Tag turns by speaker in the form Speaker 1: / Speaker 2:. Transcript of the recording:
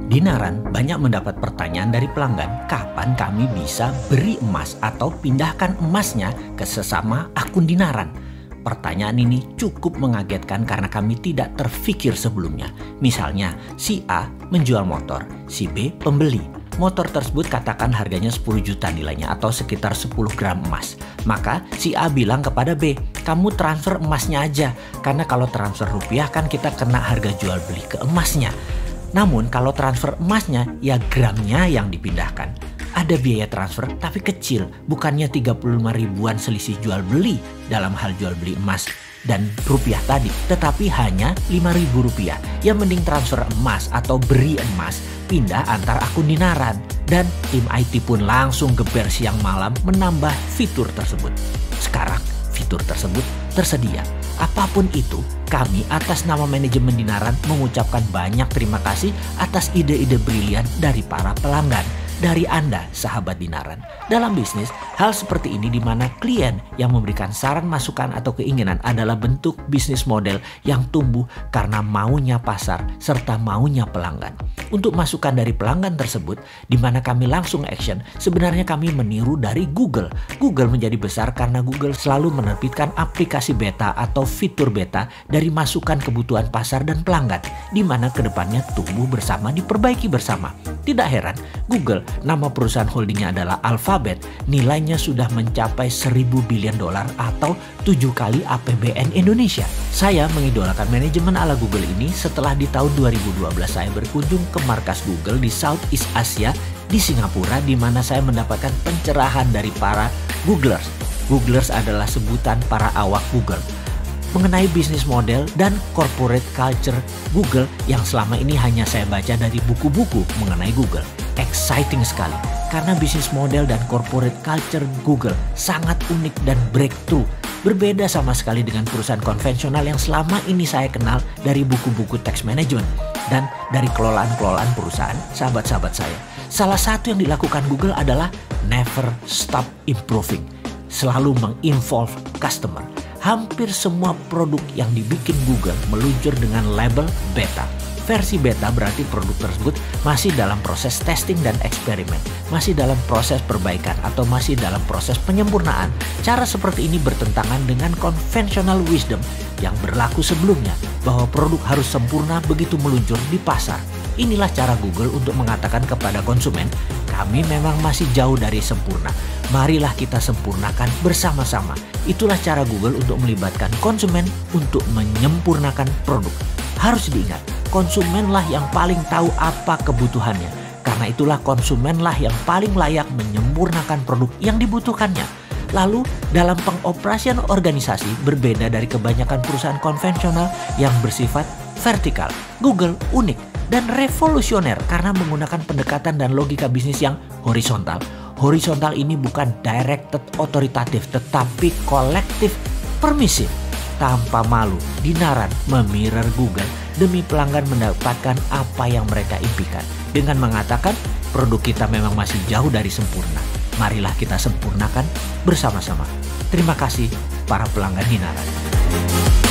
Speaker 1: Dinaran banyak mendapat pertanyaan dari pelanggan kapan kami bisa beri emas atau pindahkan emasnya ke sesama akun Dinaran. Pertanyaan ini cukup mengagetkan karena kami tidak terfikir sebelumnya. Misalnya, si A menjual motor, si B pembeli. Motor tersebut katakan harganya 10 juta nilainya atau sekitar 10 gram emas. Maka si A bilang kepada B, kamu transfer emasnya aja. Karena kalau transfer rupiah kan kita kena harga jual beli ke emasnya. Namun kalau transfer emasnya ya gramnya yang dipindahkan. Ada biaya transfer tapi kecil, bukannya 35 ribuan selisih jual beli dalam hal jual beli emas dan rupiah tadi, tetapi hanya 5.000 rupiah. Yang mending transfer emas atau beri emas pindah antar akun Dinaran. Dan tim IT pun langsung geber siang malam menambah fitur tersebut. Sekarang fitur tersebut tersedia. Apapun itu, kami atas nama manajemen Dinaran mengucapkan banyak terima kasih atas ide-ide brilian dari para pelanggan. Dari Anda, sahabat Dinaran. Dalam bisnis, hal seperti ini di mana klien yang memberikan saran, masukan, atau keinginan adalah bentuk bisnis model yang tumbuh karena maunya pasar serta maunya pelanggan. Untuk masukan dari pelanggan tersebut, di mana kami langsung action, sebenarnya kami meniru dari Google. Google menjadi besar karena Google selalu menerbitkan aplikasi beta atau fitur beta dari masukan kebutuhan pasar dan pelanggan, di mana kedepannya tumbuh bersama, diperbaiki bersama. Tidak heran, Google, nama perusahaan holdingnya adalah Alphabet, nilainya sudah mencapai 1.000 billion dolar atau 7 kali APBN Indonesia. Saya mengidolakan manajemen ala Google ini setelah di tahun 2012 saya berkunjung ke markas Google di Southeast Asia di Singapura, di mana saya mendapatkan pencerahan dari para Googlers. Googlers adalah sebutan para awak Google mengenai bisnis model dan corporate culture Google yang selama ini hanya saya baca dari buku-buku mengenai Google. Exciting sekali karena bisnis model dan corporate culture Google sangat unik dan breakthrough. Berbeda sama sekali dengan perusahaan konvensional yang selama ini saya kenal dari buku-buku tax management dan dari kelolaan-kelolaan perusahaan sahabat-sahabat saya. Salah satu yang dilakukan Google adalah never stop improving, selalu menginvolve customer. Hampir semua produk yang dibikin Google meluncur dengan label beta. Versi beta berarti produk tersebut masih dalam proses testing dan eksperimen, masih dalam proses perbaikan atau masih dalam proses penyempurnaan. Cara seperti ini bertentangan dengan conventional wisdom yang berlaku sebelumnya bahwa produk harus sempurna begitu meluncur di pasar. Inilah cara Google untuk mengatakan kepada konsumen, kami memang masih jauh dari sempurna. Marilah kita sempurnakan bersama-sama. Itulah cara Google untuk melibatkan konsumen untuk menyempurnakan produk. Harus diingat, konsumenlah yang paling tahu apa kebutuhannya. Karena itulah konsumenlah yang paling layak menyempurnakan produk yang dibutuhkannya. Lalu, dalam pengoperasian organisasi berbeda dari kebanyakan perusahaan konvensional yang bersifat vertikal. Google unik dan revolusioner karena menggunakan pendekatan dan logika bisnis yang horizontal. Horizontal ini bukan directed otoritatif tetapi kolektif permisif. Tanpa malu, Dinaran memirror Google demi pelanggan mendapatkan apa yang mereka impikan. Dengan mengatakan produk kita memang masih jauh dari sempurna. Marilah kita sempurnakan bersama-sama. Terima kasih para pelanggan Dinaran.